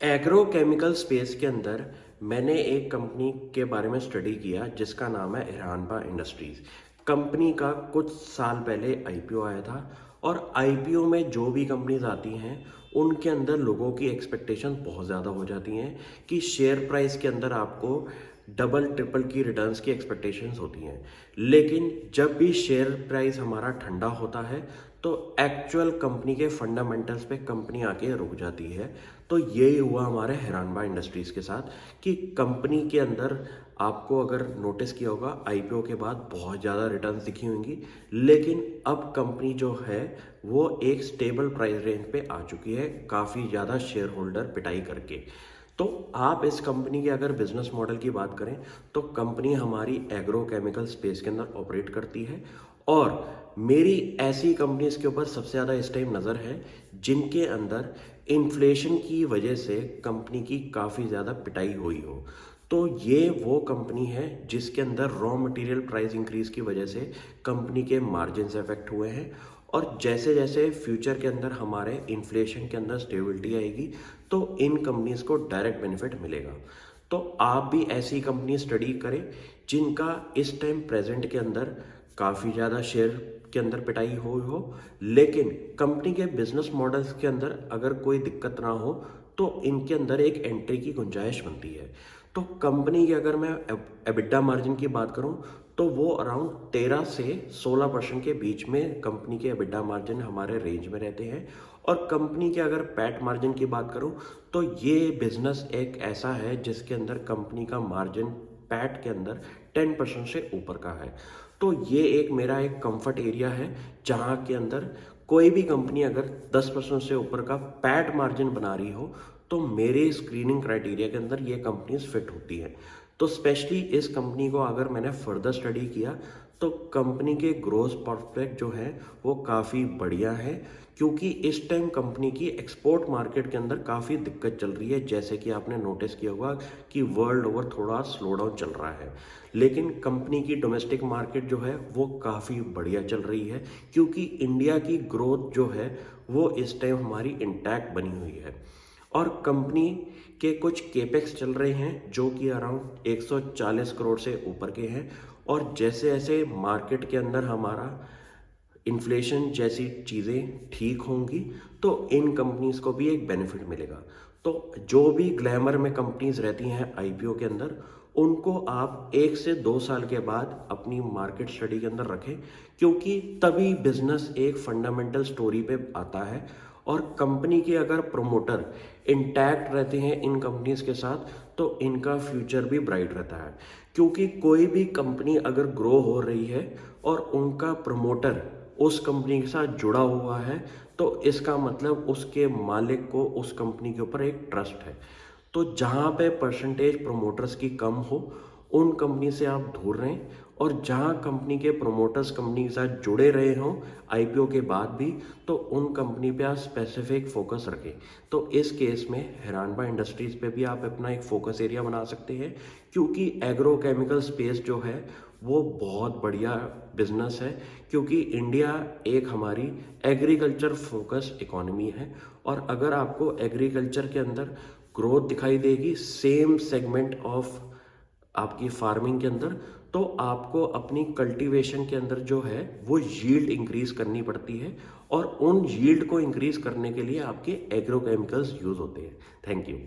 Agro chemical space के अंदर मैंने एक कंपनी के बारे में स्टडी किया जिसका नाम है इरहानबा इंडस्ट्रीज। कंपनी का कुछ साल पहले आईपीओ आया था और आईपीओ में जो भी कंपनीज आती हैं उनके अंदर लोगों की एक्सपेक्टेशन बहुत ज़्यादा हो जाती हैं कि शेयर प्राइस के अंदर आपको डबल ट्रिपल की रिटर्न्स की एक्सपेक्टेशंस होती हैं। लेकिन जब भी शेयर प्राइस हमारा ठंडा होता है तो एक्चुअल कंपनी के फंडामेंटल्स पे कंपनी आके रुक जाती है। तो यही हुआ हमारे हिरानबा इंडस्ट्रीज़ के साथ कि कंपनी के अंदर आपको अगर नोटिस किया होगा आईपीओ के बाद बहुत ज़्यादा रिटर्न्स दिखी होंगी, लेकिन अब कंपनी जो है वो एक स्टेबल प्राइस रेंज पे आ चुकी है, काफ़ी ज़्यादा शेयर होल्डर पिटाई करके। तो आप इस कंपनी के अगर बिजनेस मॉडल की बात करें तो कंपनी हमारी एग्रो केमिकल स्पेस के अंदर ऑपरेट करती है और मेरी ऐसी कंपनीज के ऊपर सबसे ज़्यादा इस टाइम नज़र है जिनके अंदर इन्फ्लेशन की वजह से कंपनी की काफ़ी ज़्यादा पिटाई हुई हो। तो ये वो कंपनी है जिसके अंदर रॉ मटेरियल प्राइस इंक्रीज की वजह से कंपनी के मार्जिन इफेक्ट हुए हैं और जैसे जैसे फ्यूचर के अंदर हमारे इन्फ्लेशन के अंदर स्टेबिलिटी आएगी तो इन कंपनीज को डायरेक्ट बेनिफिट मिलेगा। तो आप भी ऐसी कंपनी स्टडी करें जिनका इस टाइम प्रेजेंट के अंदर काफ़ी ज़्यादा शेयर के अंदर पिटाई हो, लेकिन कंपनी के बिजनेस मॉडल्स के अंदर अगर कोई दिक्कत ना हो तो इनके अंदर एक एंट्री की गुंजाइश बनती है। तो कंपनी की अगर मैं एबिटा मार्जिन की बात करूं तो वो अराउंड 13 से 16% के बीच में कंपनी के एबिटा मार्जिन हमारे रेंज में रहते हैं। और कंपनी के अगर पैट मार्जिन की बात करूं तो ये बिजनेस एक ऐसा है जिसके अंदर कंपनी का मार्जिन पैट के अंदर 10% से ऊपर का है। तो ये एक मेरा एक कंफर्ट एरिया है जहां के अंदर कोई भी कंपनी अगर 10% से ऊपर का पैट मार्जिन बना रही हो तो मेरे स्क्रीनिंग क्राइटेरिया के अंदर ये कंपनीज फिट होती है। तो स्पेशली इस कंपनी को अगर मैंने फर्दर स्टडी किया तो कंपनी के ग्रोथ प्रॉस्पेक्ट जो है वो काफ़ी बढ़िया है, क्योंकि इस टाइम कंपनी की एक्सपोर्ट मार्केट के अंदर काफ़ी दिक्कत चल रही है। जैसे कि आपने नोटिस किया होगा कि वर्ल्ड ओवर थोड़ा स्लो डाउन चल रहा है, लेकिन कंपनी की डोमेस्टिक मार्केट जो है वो काफ़ी बढ़िया चल रही है, क्योंकि इंडिया की ग्रोथ जो है वो इस टाइम हमारी इंटैक्ट बनी हुई है। और कंपनी के कुछ केपेक्स चल रहे हैं जो कि अराउंड 140 करोड़ से ऊपर के हैं। और जैसे जैसे मार्केट के अंदर हमारा इन्फ्लेशन जैसी चीज़ें ठीक होंगी तो इन कंपनीज को भी एक बेनिफिट मिलेगा। तो जो भी ग्लैमर में कंपनीज रहती हैं आईपीओ के अंदर, उनको आप 1 से 2 साल के बाद अपनी मार्केट स्टडी के अंदर रखें, क्योंकि तभी बिजनेस एक फंडामेंटल स्टोरी पे आता है। और कंपनी के अगर प्रोमोटर इंटैक्ट रहते हैं इन कंपनीज के साथ तो इनका फ्यूचर भी ब्राइट रहता है, क्योंकि कोई भी कंपनी अगर ग्रो हो रही है और उनका प्रमोटर उस कंपनी के साथ जुड़ा हुआ है तो इसका मतलब उसके मालिक को उस कंपनी के ऊपर एक ट्रस्ट है। तो जहाँ पे परसेंटेज प्रोमोटर्स की कम हो उन कंपनी से आप दूर रहें, और जहाँ कंपनी के प्रोमोटर्स कंपनी के साथ जुड़े रहे हों आईपीओ के बाद भी तो उन कंपनी पे आप स्पेसिफिक फोकस रखें। तो इस केस में हिरानबा इंडस्ट्रीज पे भी आप अपना एक फोकस एरिया बना सकते हैं, क्योंकि एग्रो केमिकल स्पेस जो है वो बहुत बढ़िया बिजनेस है, क्योंकि इंडिया एक हमारी एग्रीकल्चर फोकस इकोनॉमी है। और अगर आपको एग्रीकल्चर के अंदर ग्रोथ दिखाई देगी सेम सेगमेंट ऑफ आपकी फार्मिंग के अंदर, तो आपको अपनी कल्टीवेशन के अंदर जो है वो यील्ड इंक्रीज करनी पड़ती है, और उन यील्ड को इंक्रीज करने के लिए आपके एग्रोकेमिकल्स यूज होते हैं। Thank you.